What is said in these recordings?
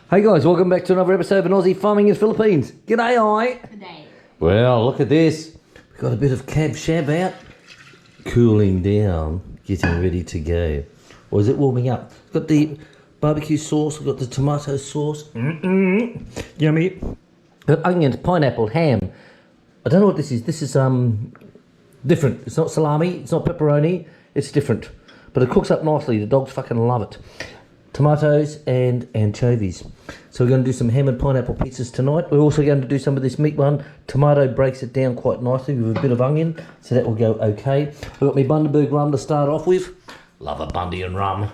Hey guys, welcome back to another episode of Aussie Farming in the Philippines. G'day, I. Today. Well, look at this. We've got a bit of cab shab out. Cooling down, getting ready to go. Or is it warming up? We've got the barbecue sauce, we've got the tomato sauce. Yummy. We've got onions, pineapple, ham. I don't know what this is. This is different. It's not salami, it's not pepperoni, it's different. But it cooks up nicely. The dogs fucking love it. Tomatoes and anchovies. So we're going to do some ham and pineapple pizzas tonight. We're also going to do some of this meat one. Tomato breaks it down quite nicely with a bit of onion, so that will go okay. I've got my Bundaberg rum to start off with. Love a Bundy and rum.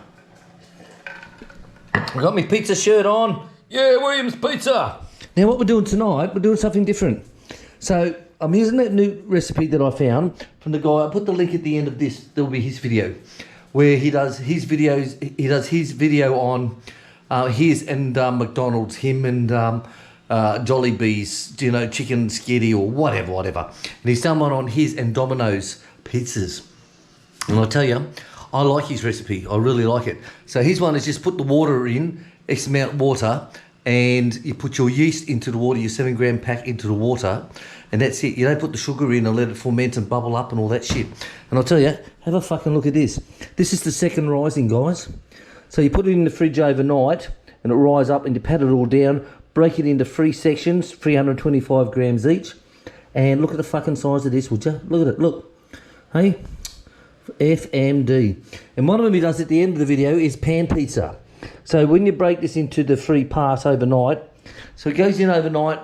I've got my pizza shirt on. Yeah, Williams Pizza. Now what we're doing tonight, we're doing something different. So I'm using that new recipe that I found from the guy. I put the link at the end of this. There'll be his video, where he does his videos. He does his video on his and McDonald's, him and Jollibee's, you know, chicken skitty or whatever. And he's done one on his and Domino's pizzas. And I'll tell you, I like his recipe. I really like it. So his one is just put the water in, X amount of water, and you put your yeast into the water, your 7-gram pack into the water, and that's it. You don't put the sugar in and let it ferment and bubble up and all that shit. And I'll tell you, have a fucking look at this. This is the second rising, guys. So you put it in the fridge overnight, and it rise up, and you pat it all down, break it into 3 sections, 325 grams each, and look at the fucking size of this, would you? Look at it, look. Hey? FMD. And one of them he does at the end of the video is pan pizza. So when you break this into the 3 parts overnight, so it goes in overnight,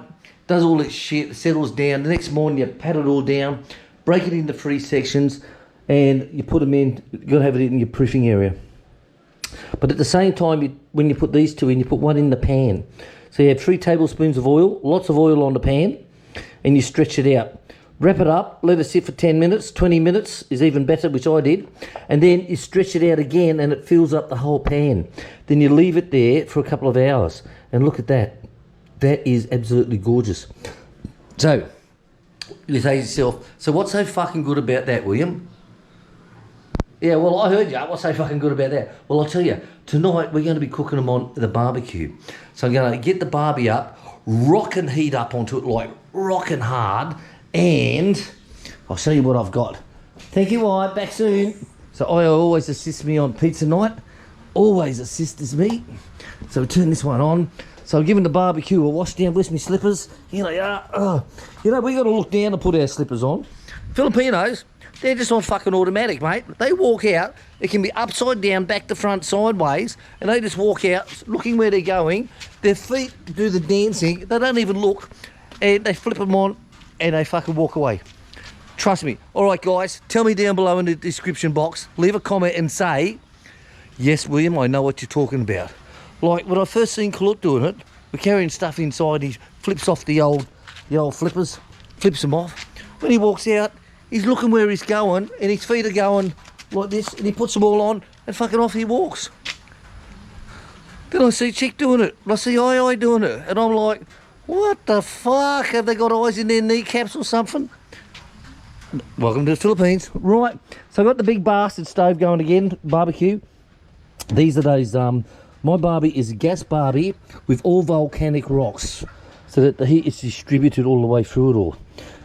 does all its shit, settles down. The next morning you pat it all down, break it into 3 sections, and you put them in. You've got to have it in your proofing area. But at the same time, when you put these 2 in, you put one in the pan. So you have 3 tablespoons of oil, lots of oil on the pan, and you stretch it out. Wrap it up, let it sit for 10 minutes, 20 minutes is even better, which I did. And then you stretch it out again and it fills up the whole pan. Then you leave it there for a couple of hours. And look at that. That is absolutely gorgeous. So, you say to yourself, so what's so fucking good about that, William? Yeah, well, I heard you. What's so fucking good about that? Well, I'll tell you, tonight we're going to be cooking them on the barbecue. So I'm going to get the barbie up, rockin' heat up onto it like rockin' hard, and I'll show you what I've got. Thank you, Wyatt. Back soon. So I always assist me on pizza night. Always assists me. So we turn this one on. So I'm giving the barbecue a wash down. Bless me slippers. Here they are. You know, we got to look down to put our slippers on. Filipinos, they're just on fucking automatic, mate. They walk out. It can be upside down, back to front, sideways, and they just walk out looking where they're going. Their feet do the dancing. They don't even look, and they flip them on, and they fucking walk away. Trust me. All right, guys, tell me down below in the description box. Leave a comment and say, yes, William, I know what you're talking about. Like, when I first seen Kalut doing it, we're carrying stuff inside, he flips off the old flippers, flips them off. When he walks out, he's looking where he's going, and his feet are going like this, and he puts them all on, and fucking off he walks. Then I see Chick doing it, and I see I doing it, and I'm like, what the fuck? Have they got eyes in their kneecaps or something? Welcome to the Philippines. Right, so I've got the big bastard stove going again, barbecue. These are those, my barbie is a gas barbie with all volcanic rocks, so that the heat is distributed all the way through it all.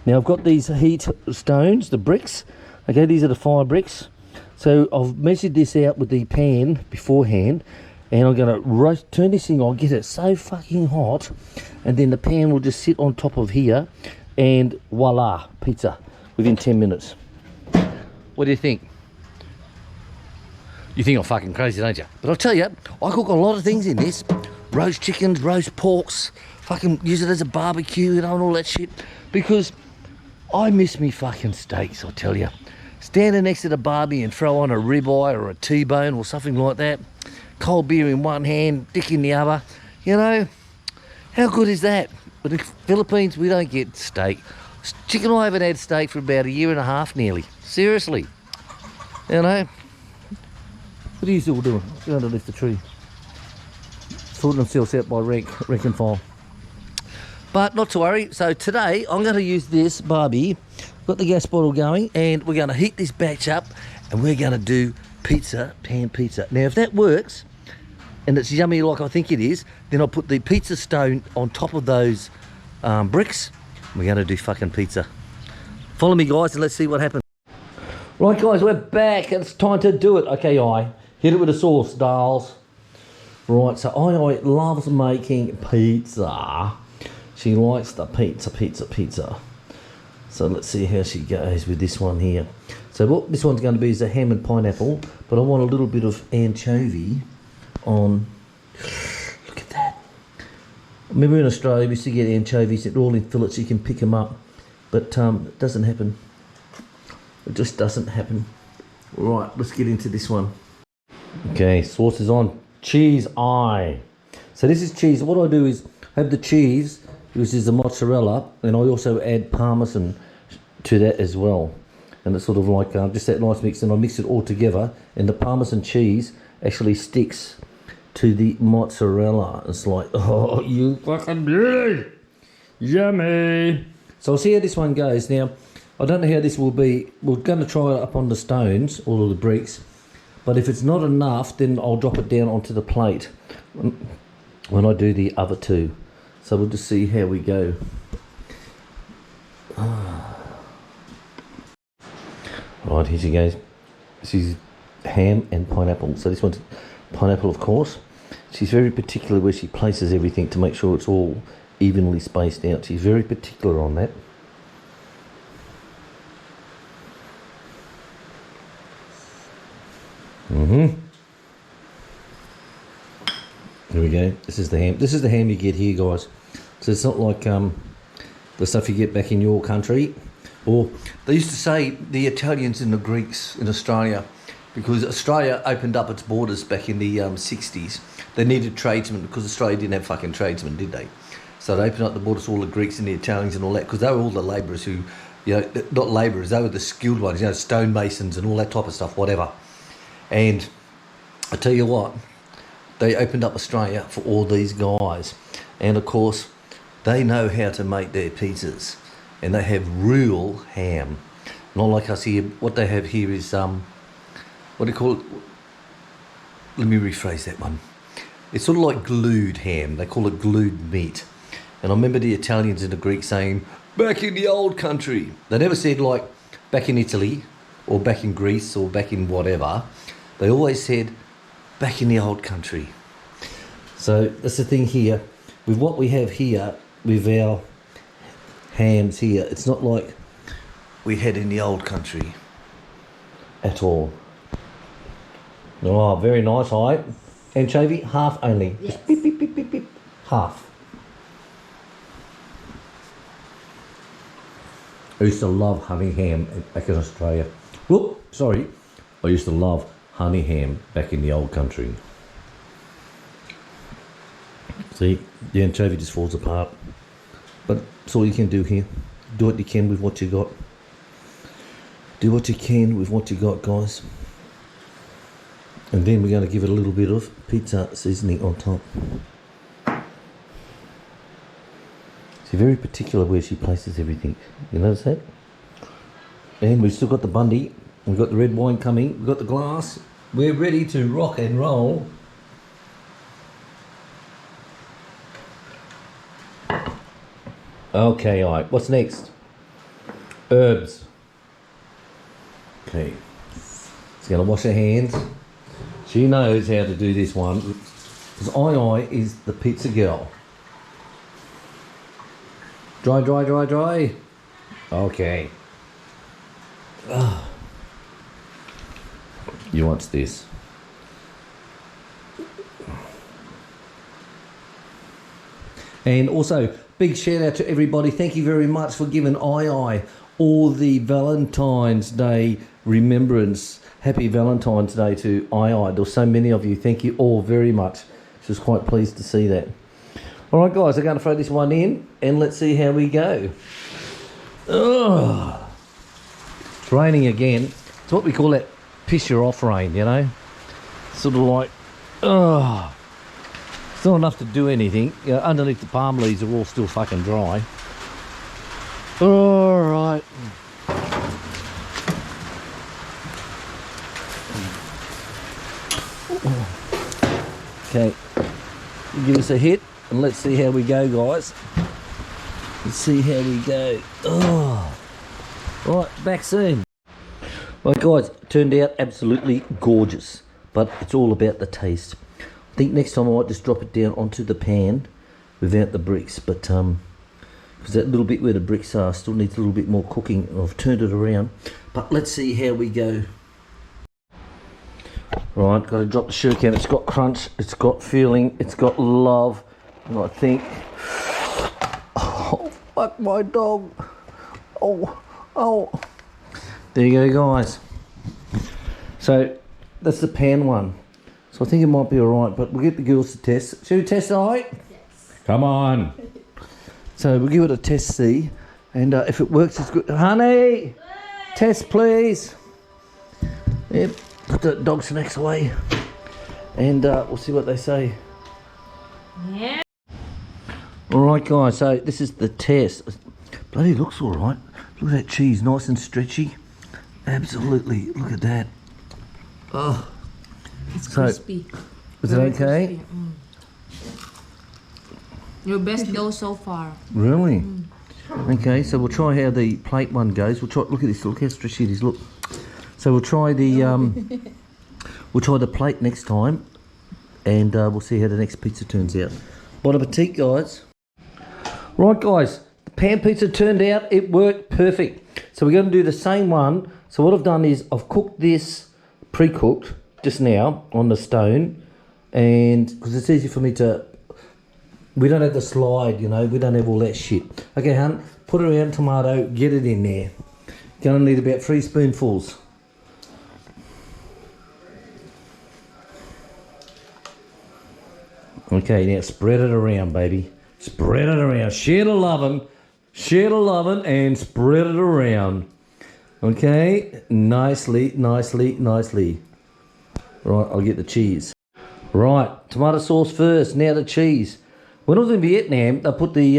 Now I've got these heat stones, the bricks. Okay, these are the fire bricks. So I've measured this out with the pan beforehand, and I'm going to turn this thing on, get it so fucking hot, and then the pan will just sit on top of here, and voila, pizza within 10 minutes. What do you think? You think I'm fucking crazy, don't you? But I'll tell you, I cook a lot of things in this. Roast chickens, roast porks, fucking use it as a barbecue, you know, and all that shit. Because I miss me fucking steaks, I'll tell you. Standing next to the barbie and throw on a ribeye or a T-bone or something like that. Cold beer in one hand, dick in the other. You know, how good is that? But in the Philippines, we don't get steak. Chicken, I haven't had steak for about 1.5 years nearly. Seriously. You know? What are you still doing? Go underneath the tree. Sorting themselves out by rank and file. But not to worry. So today, I'm going to use this barbie. Got the gas bottle going, and we're going to heat this batch up, and we're going to do pizza, pan pizza. Now, if that works, and it's yummy like I think it is, then I'll put the pizza stone on top of those bricks. We're going to do fucking pizza. Follow me, guys, and let's see what happens. Right, guys, we're back. It's time to do it. Okay, I hit it with a sauce, dolls. Right, so I loves making pizza. She likes the pizza. So let's see how she goes with this one here. So what this one's going to be is a ham and pineapple, but I want a little bit of anchovy on. Look at that. Remember in Australia we used to get anchovies, they're all in fillets, you can pick them up, but it doesn't happen. It just doesn't happen. Right, let's get into this one. Okay, sauce is on. Cheese eye. So this is cheese. What I do is have the cheese, which is the mozzarella, and I also add parmesan to that as well. And it's sort of like just that nice mix, and I mix it all together, and the parmesan cheese actually sticks to the mozzarella. It's like, oh, you fucking beauty! Yummy! So I'll see how this one goes. Now, I don't know how this will be. We're going to try it up on the stones, all of the bricks. But if it's not enough, then I'll drop it down onto the plate when I do the other two. So we'll just see how we go. Right, here she goes. This is ham and pineapple. So this one's pineapple, of course. She's very particular where she places everything to make sure it's all evenly spaced out. She's very particular on that. There we go. This is the ham. This is the ham you get here, guys. So it's not like the stuff you get back in your country. Or they used to say the Italians and the Greeks in Australia, because Australia opened up its borders back in the 60s. They needed tradesmen because Australia didn't have fucking tradesmen, did they? So they opened up the borders to all the Greeks and the Italians and all that, because they were all the labourers who, you know, not labourers, they were the skilled ones, you know, stonemasons and all that type of stuff, whatever. And I tell you what, they opened up Australia for all these guys, and of course they know how to make their pizzas, and they have real ham, not like us here. What they have here is what do you call it? Let me rephrase that one. It's sort of like glued ham. They call it glued meat. And I remember the Italians and the Greeks saying back in the old country. They never said like back in Italy or back in Greece or back in whatever. They always said back in the old country. So that's the thing here with what we have here with our hams here. It's not like we had in the old country at all. Oh, very nice. Hi, anchovy, half only. Yes. Just beep, beep, beep, beep, beep. Half. I used to love honey ham back in Australia. Whoop, sorry. I used to love honey ham back in the old country. See, the anchovy just falls apart. But that's all you can do here. Do what you can with what you got. Do what you can with what you got, guys. And then we're going to give it a little bit of pizza seasoning on top. She's very particular where she places everything. You notice that? And we've still got the bundy. We've got the red wine coming. We've got the glass. We're ready to rock and roll. Okay, all right. What's next? Herbs. Okay. She's going to wash her hands. She knows how to do this one. Because I is the pizza girl. Dry, dry, dry, dry. Okay. You want this. And also, big shout out to everybody. Thank you very much for giving I all the Valentine's Day remembrance. Happy Valentine's Day to I. There were so many of you. Thank you all very much. I was quite pleased to see that. All right, guys, I'm going to throw this one in and let's see how we go. Ugh. It's raining again. It's what we call that piss you off rain, you know? Sort of like, ugh. It's not enough to do anything. You know, underneath the palm leaves are all still fucking dry. All right. Okay, give us a hit and let's see how we go, guys. Let's see how we go. Oh, right, back soon. Right, guys, it turned out absolutely gorgeous, but it's all about the taste. I think next time I might just drop it down onto the pan without the bricks, but because that little bit where the bricks are still needs a little bit more cooking. I've turned it around, but let's see how we go. Right, got to drop the sugar cane. It's got crunch, it's got feeling, it's got love, and I think, oh fuck my dog, oh, there you go, guys. So that's the pan one. So I think it might be alright, but we'll get the girls to test. Shall we test it, alright? Yes. Come on. So we'll give it a test, see, and if it works, it's good. Honey, test please. Yep, put the dog snacks away, and we'll see what they say. Yeah. Alright, guys, so this is the test. Bloody looks alright. Look at that cheese, nice and stretchy. Absolutely, look at that. Oh. It's crispy. Is it okay? Mm. Your best dough so far. Really? Mm. Okay, so we'll try how the plate one goes. We'll try. Look at this. Look how stretchy it is. Look. So we'll try the we'll try the plate next time, and we'll see how the next pizza turns out. Bon appetit, guys. Right, guys. The pan pizza turned out. It worked perfect. So we're going to do the same one. So what I've done is I've cooked this pre-cooked just now on the stone, and because it's easy for me to, we don't have the slide, you know, we don't have all that shit. Okay, hun, put it around tomato, get it in there. Gonna need about 3 spoonfuls. Okay, now spread it around, baby. Spread it around. Share the lovin', and spread it around. Okay, nicely. Right, I'll get the cheese. Right, tomato sauce first, now the cheese. When I was in Vietnam, they put the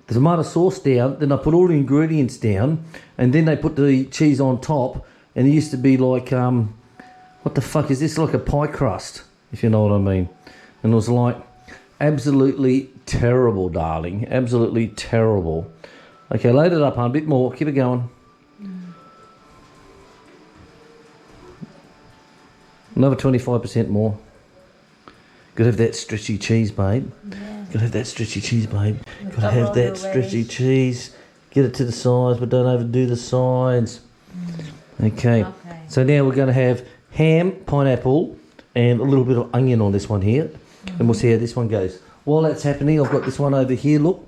tomato sauce down, then I put all the ingredients down, and then they put the cheese on top, and it used to be like, what the fuck is this? Like a pie crust, if you know what I mean. And it was like, absolutely terrible, darling. Absolutely terrible. Okay, load it up, hun, a bit more, keep it going. Another 25% more. Gotta have that stretchy cheese, babe. Yeah. Gotta have that stretchy cheese, babe. Gotta have that stretchy cheese. Get it to the sides, but don't overdo the sides. Okay. So now we're gonna have ham, pineapple, and a little bit of onion on this one here. And we'll see how this one goes. While that's happening, I've got this one over here, look.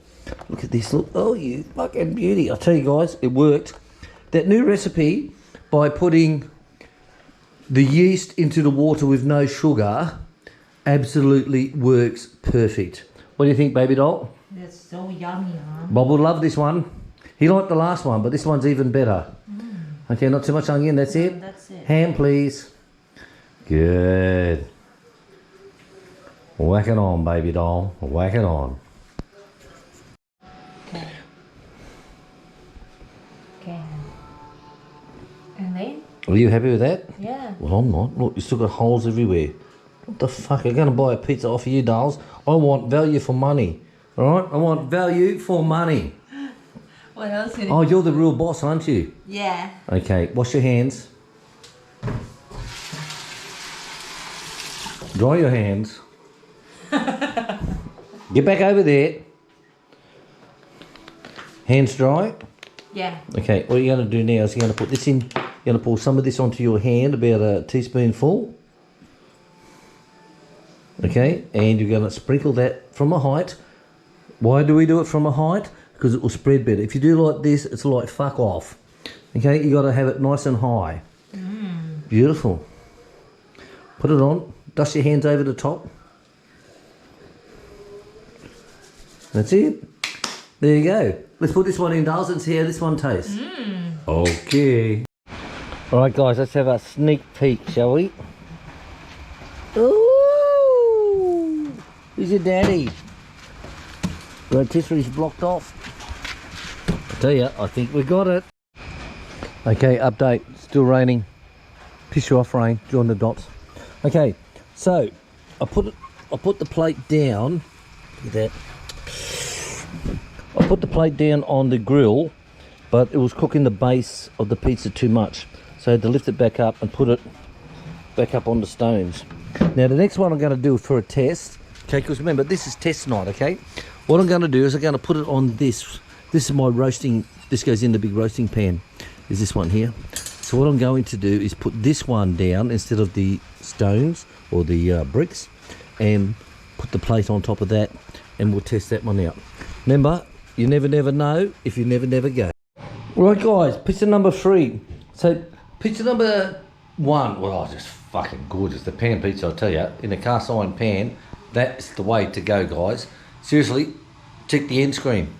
Look at this, look. Oh, you fucking beauty. I'll tell you guys, it worked. That new recipe, by putting the yeast into the water with no sugar, absolutely works perfect. What do you think, baby doll? That's so yummy, huh? Bob will love this one. He liked the last one, but this one's even better. Okay, not too much onion, that's it? That's it. Ham, please. Good. Whack it on, baby doll. Whack it on. Okay. Okay. And then? Are you happy with that? Yeah. Well, I'm not. Look, you still got holes everywhere. What the fuck? I'm going to buy a pizza off of you, dolls. I want value for money. All right? I want value for money. What else? Oh, you're the real boss, aren't you? Yeah. Okay, wash your hands. Dry your hands. Get back over there. Hands dry? Yeah. Okay, what you're going to do now is you're going to put this in. You're going to pour some of this onto your hand, about a teaspoonful. Okay, and you're going to sprinkle that from a height. Why do we do it from a height? Because it will spread better. If you do like this, it's like fuck off. Okay, you got to have it nice and high. Beautiful. Put it on. Dust your hands over the top. That's it. There you go. Let's put this one in, dolls, and see how this one tastes. Okay. All right, guys, let's have a sneak peek, shall we? Ooh! Who's your daddy? Rotisserie's blocked off. I tell you, I think we got it. Okay, update. Still raining. Piss you off, rain. Join the dots. Okay, so I put the plate down. Look at that. I put the plate down on the grill, but it was cooking the base of the pizza too much. So I had to lift it back up and put it back up on the stones. Now the next one I'm going to do for a test, okay, because remember this is test night, okay? What I'm going to do is I'm going to put it on this. This is my roasting, this goes in the big roasting pan, is this one here. So what I'm going to do is put this one down instead of the stones or the bricks, and put the plate on top of that, and we'll test that one out. Remember, you never know if you never go. Right guys, pizza number 3. So pizza number 1, well, just fucking gorgeous. The pan pizza, I'll tell you, in a cast iron pan, that's the way to go, guys. Seriously, check the end screen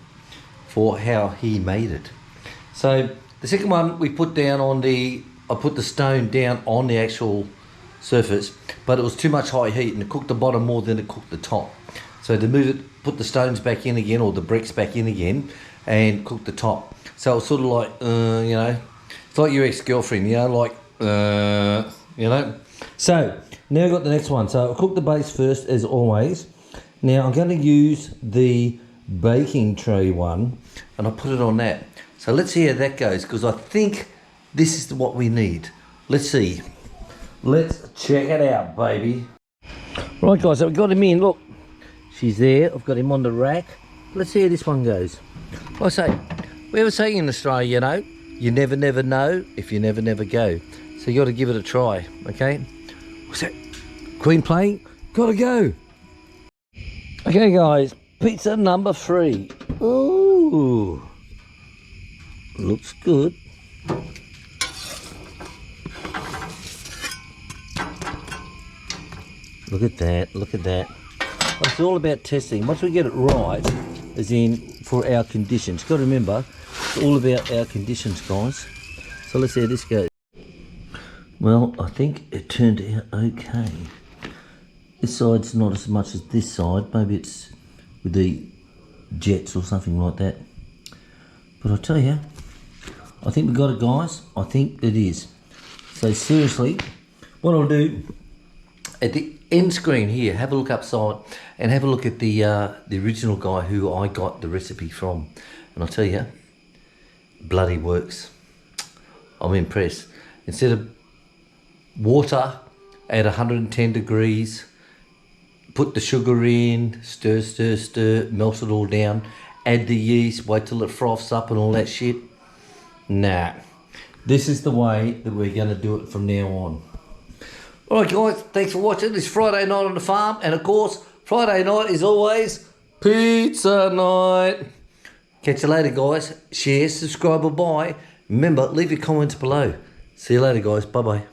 for how he made it. So the second one we put down on the, I put the stone down on the actual surface, but it was too much high heat and it cooked the bottom more than it cooked the top. So to move it, put the stones back in again, or the bricks back in again, and cook the top. So it's sort of like, you know, it's like your ex-girlfriend, you know, like, you know. So now I've got the next one. So I'll cook the base first, as always. Now I'm going to use the baking tray one, and I'll put it on that. So let's see how that goes, because I think this is what we need. Let's see. Let's check it out, baby. Right guys, so we've got him in, look. She's there, I've got him on the rack. Let's see how this one goes. I say, we ever say in Australia, you know, you never know if you never go. So you got to give it a try, okay? What's that? Queen playing? Gotta go. Okay guys, pizza number 3. Ooh, looks good. Look at that, look at that. It's all about testing. Once we get it right, as in for our conditions. Got to remember, it's all about our conditions, guys. So let's see how this goes. Well, I think it turned out okay. This side's not as much as this side. Maybe it's with the jets or something like that. But I'll tell you, I think we got it, guys. I think it is. So seriously, what I'll do, at the end screen here, have a look upside and have a look at the original guy who I got the recipe from. And I'll tell you, bloody works. I'm impressed. Instead of water at 110 degrees, put the sugar in, stir, melt it all down, add the yeast, wait till it froths up and all that shit. Nah, this is the way that we're going to do it from now on. Alright guys, thanks for watching. It's Friday night on the farm, and of course, Friday night is always pizza night. Catch you later guys. Share, subscribe, or bye. Remember, leave your comments below. See you later guys. Bye bye.